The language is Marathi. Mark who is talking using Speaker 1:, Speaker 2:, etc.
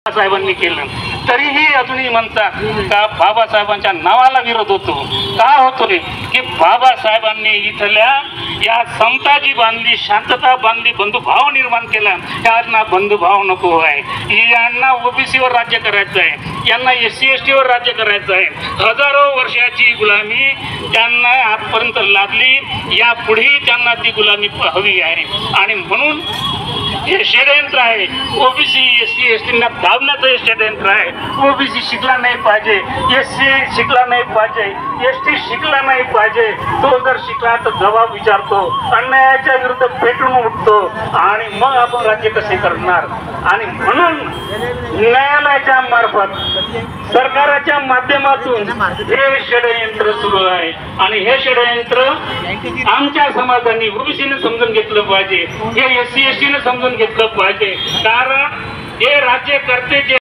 Speaker 1: साहेबांनी केलं, तरीही अजूनही म्हणतात का बाबासाहेबांच्या नावाला विरोध होतो. का होतोय की बाबासाहेबांनी इथल्या या समताजी बांधली, शांतता बांधली, बंधुभाव निर्माण केला. यांना बंधुभाव नको आहे, यांना ओबीसीवर राज्य करायचं आहे, यांना SC ST वर राज्य करायचं आहे. हजारो वर्षाची गुलामी त्यांना आजपर्यंत लागली, यापुढेही त्यांना ती गुलामी हवी आहे. आणि म्हणून हे षडयंत्र आहे. ओबीसी SC ST ना दाबण्याचं हे षडयंत्र आहे. ओबीसी शिकला नाही पाहिजे, SC शिकला नाही पाहिजे, ST शिकला नाही पाहिजे. तो जर शिकला तर जबाब विचारतो, अन्यायाच्या विरुद्ध पेटून उठतो आणि मग आपण राज्य कसे करणार. आणि म्हणून न्यायालयाच्या मार्फत सरकाराच्या माध्यमातून हे षडयंत्र सुरू आहे. आणि हे षडयंत्र आमच्या समाजाने ओबीसीने समजून घेतलं पाहिजे, हे SC ST ने समजून घेतलं पाहिजे. कारण हे राज्यकर्ते जे